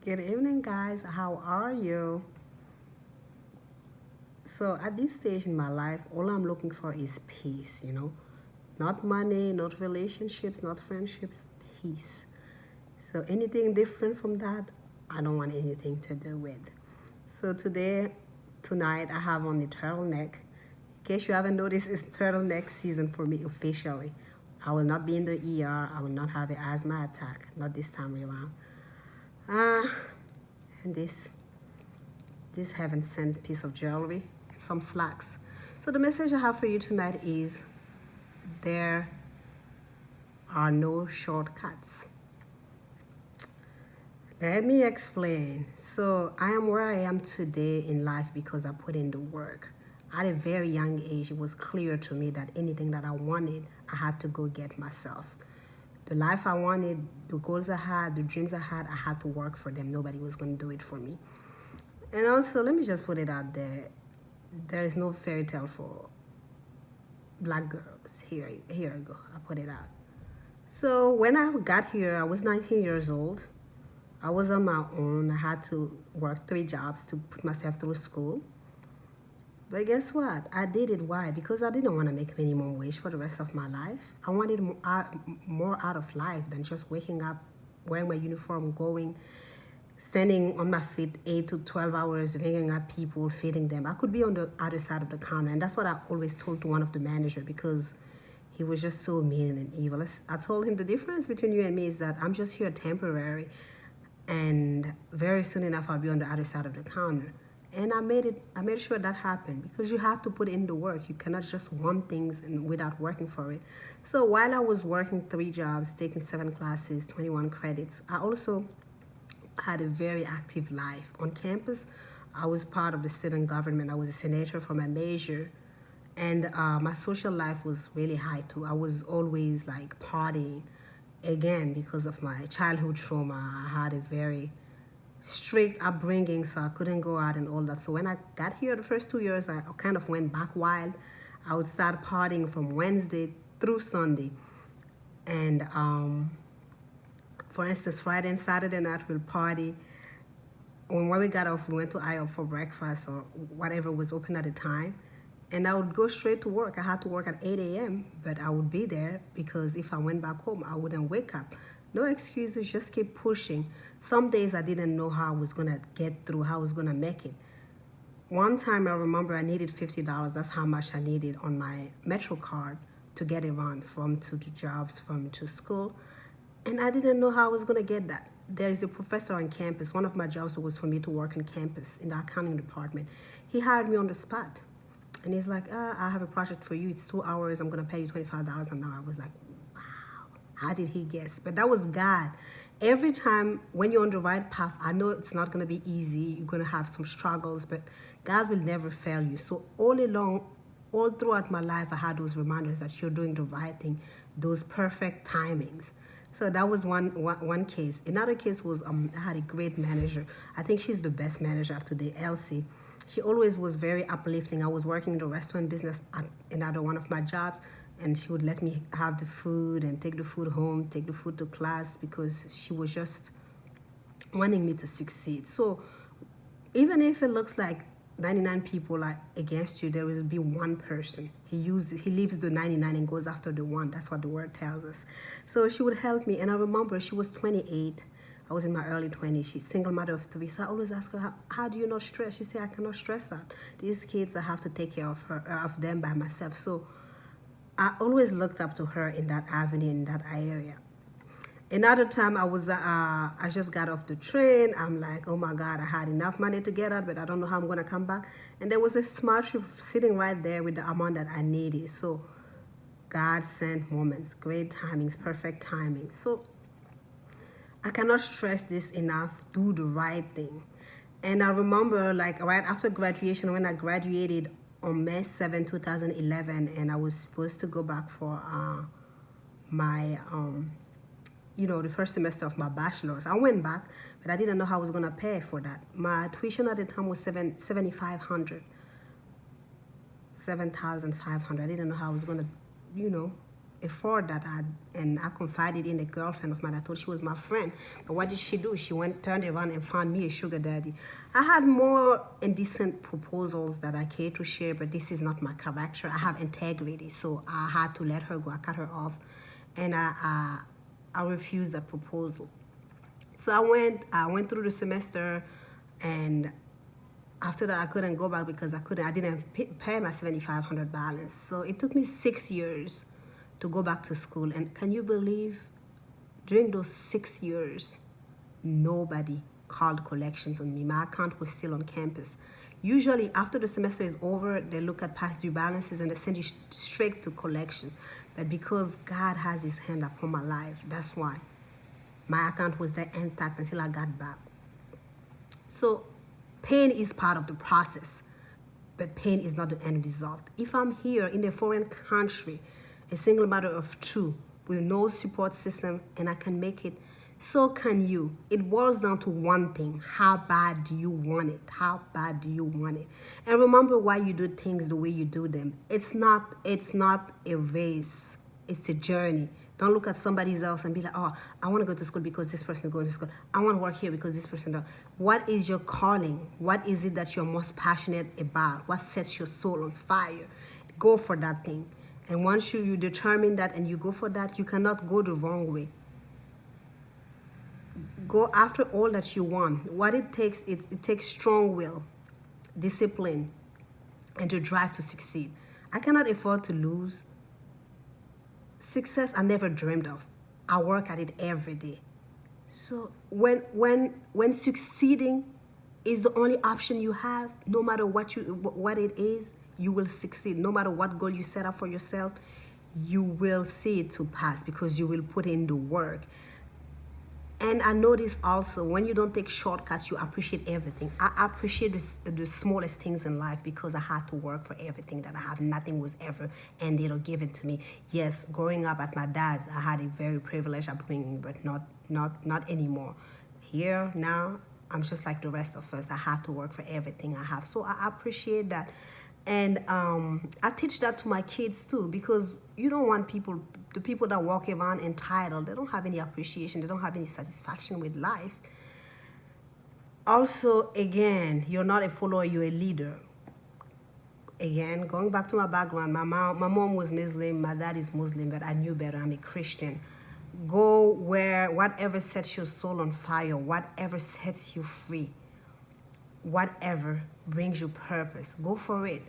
Good evening, guys. How are you? So, at this stage in my life, all I'm looking for is peace. Not money, not relationships, not friendships, peace. So, anything different from that, I don't want anything to do with. So, tonight, I have on the turtleneck. In case you haven't noticed, it's turtleneck season for me officially. I will not be in the ER. I will not have an asthma attack. Not this time around. Ah, and this heaven sent piece of jewelry and some slacks. So the message I have for you tonight is there are no shortcuts. Let me explain. So I am where I am today in life because I put in the work. At a very young age, it was clear to me that anything that I wanted, I had to go get myself. The life I wanted, the goals I had, the dreams I had to work for them. Nobody was going to do it for me. And also, let me just put it out there. There is no fairy tale for black girls. Here I go. I put it out. So when I got here, I was 19 years old. I was on my own. I had to work 3 jobs to put myself through school. But guess what? I did it. Why? Because I didn't want to make minimum wage for the rest of my life. I wanted more out of life than just waking up, wearing my uniform, going, standing on my feet 8 to 12 hours, ringing up people, feeding them. I could be on the other side of the counter. And that's what I always told to one of the managers because he was just so mean and evil. I told him the difference between you and me is that I'm just here temporary. And very soon enough, I'll be on the other side of the counter. And I made sure that happened because you have to put in the work. You cannot just want things and without working for it. So while I was working 3 jobs, taking 7 classes, 21 credits, I also had a very active life on campus. I was part of the student government. I was a senator for my major, and my social life was really high too. I was always like partying. Again, because of my childhood trauma, I had a very strict upbringing, so I couldn't go out and all that. So when I got here the first 2 years, I kind of went back wild. I would start partying from Wednesday through Sunday, and for instance, Friday and Saturday night we'll party. When we got off, we went to IOP for breakfast or whatever was open at the time. And I would go straight to work. I had to work at 8 a.m., but I would be there because if I went back home, I wouldn't wake up. No excuses, just keep pushing. Some days I didn't know how I was going to get through, how I was going to make it. One time I remember I needed $50. That's how much I needed on my Metro card to get around from to the jobs, from to school. And I didn't know how I was going to get that. There is a professor on campus. One of my jobs was for me to work on campus in the accounting department. He hired me on the spot. And he's like, I have a project for you. It's 2 hours. I'm going to pay you $25 an hour. I was like, wow, how did he guess? But that was God. Every time when you're on the right path, I know it's not going to be easy. You're going to have some struggles, but God will never fail you. So all along, all throughout my life, I had those reminders that you're doing the right thing, those perfect timings. So that was one case. Another case was I had a great manager. I think she's the best manager up to date, Elsie. She always was very uplifting. I was working in the restaurant business at another one of my jobs, and she would let me have the food and take the food home, take the food to class because she was just wanting me to succeed. So even if it looks like 99 people are against you, there will be one person. He leaves the 99 and goes after the one. That's what the word tells us. So she would help me, and I remember she was 28. I was in my early 20s. She's single mother of 3. So I always ask her, how do you not stress? She said, I cannot stress out. These kids, I have to take care of them by myself. So I always looked up to her in that avenue, in that area. Another time I just got off the train. I'm like, oh my God, I had enough money to get out, but I don't know how I'm gonna come back. And there was a smart trip sitting right there with the amount that I needed. So God sent moments, great timings, perfect timing. So I cannot stress this enough. Do the right thing. And I remember, like, right after graduation, when I graduated on May 7, 2011, and I was supposed to go back for my, the first semester of my bachelor's. I went back, but I didn't know how I was going to pay for that. My tuition at the time was $7,500. I didn't know how I was going to, afford that. And I confided in the girlfriend of mine. I thought she was my friend. But what did she do? She turned around and found me a sugar daddy. I had more indecent proposals that I cared to share, but this is not my character. I have integrity, so I had to let her go. I cut her off, and I refused that proposal. So I went through the semester, and after that I couldn't go back because I didn't pay my $7,500 balance. So it took me 6 years to go back to school. And can you believe, during those 6 years, nobody called collections on me. My account was still on campus. Usually after the semester is over, they look at past due balances and they send you straight to collections. But because God has his hand upon my life, that's why my account was there intact until I got back. So pain is part of the process, but pain is not the end result. If I'm here in a foreign country, a single mother of two, with no support system, and I can make it, so can you. It boils down to one thing: how bad do you want it? How bad do you want it? And remember why you do things the way you do them. It's not a race. It's a journey. Don't look at somebody else and be like, oh, I want to go to school because this person is going to school. I want to work here because this person does. What is your calling? What is it that you're most passionate about? What sets your soul on fire? Go for that thing. And once you determine that and you go for that, you cannot go the wrong way. Go after all that you want. What it takes, it takes strong will, discipline, and the drive to succeed. I cannot afford to lose. Success I never dreamed of. I work at it every day. So when succeeding is the only option you have, no matter what it is, you will succeed. No matter what goal you set up for yourself, you will see it to pass because you will put in the work. And I notice also, when you don't take shortcuts, you appreciate everything. I appreciate the smallest things in life because I had to work for everything that I have. Nothing was ever ended or given to me. Yes, growing up at my dad's, I had a very privileged upbringing, but not anymore. Here, now, I'm just like the rest of us. I have to work for everything I have. So I appreciate that. And I teach that to my kids too, because you don't want the people that walk around entitled, they don't have any appreciation, they don't have any satisfaction with life. Also, again, you're not a follower, you're a leader. Again, going back to my background, my mom was Muslim, my dad is Muslim, but I knew better, I'm a Christian. Go where whatever sets your soul on fire, whatever sets you free, whatever brings you purpose, go for it.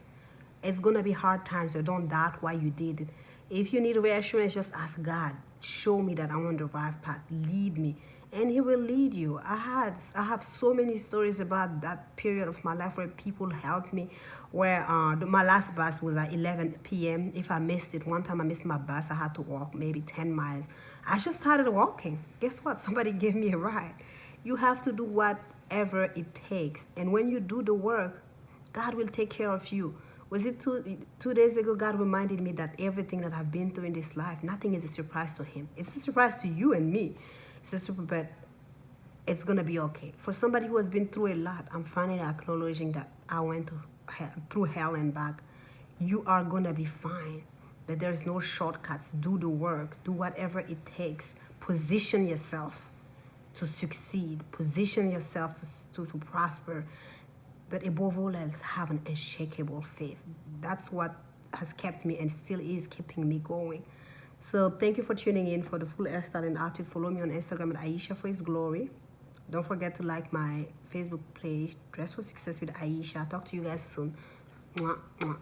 It's going to be hard times, but don't doubt why you did it. If you need reassurance, just ask God, show me that I'm on the right path, lead me, and he will lead you. I have so many stories about that period of my life where people helped me, where my last bus was at 11 p.m. If I missed it, one time I missed my bus, I had to walk maybe 10 miles. I just started walking. Guess what? Somebody gave me a ride. You have to do whatever it takes. And when you do the work, God will take care of you. Was it two days ago, God reminded me that everything that I've been through in this life, nothing is a surprise to him. It's a surprise to you and me. But it's going to be okay. For somebody who has been through a lot, I'm finally acknowledging that I went through hell and back. You are going to be fine. But there's no shortcuts. Do the work. Do whatever it takes. Position yourself to succeed. Position yourself to prosper. But above all else, have an unshakable faith. That's what has kept me and still is keeping me going. So thank you for tuning in. For the full hairstyle and outfit, follow me on Instagram at Aisha for His Glory. Don't forget to like my Facebook page, Dress for Success with Aisha. I'll talk to you guys soon. Mwah, mwah.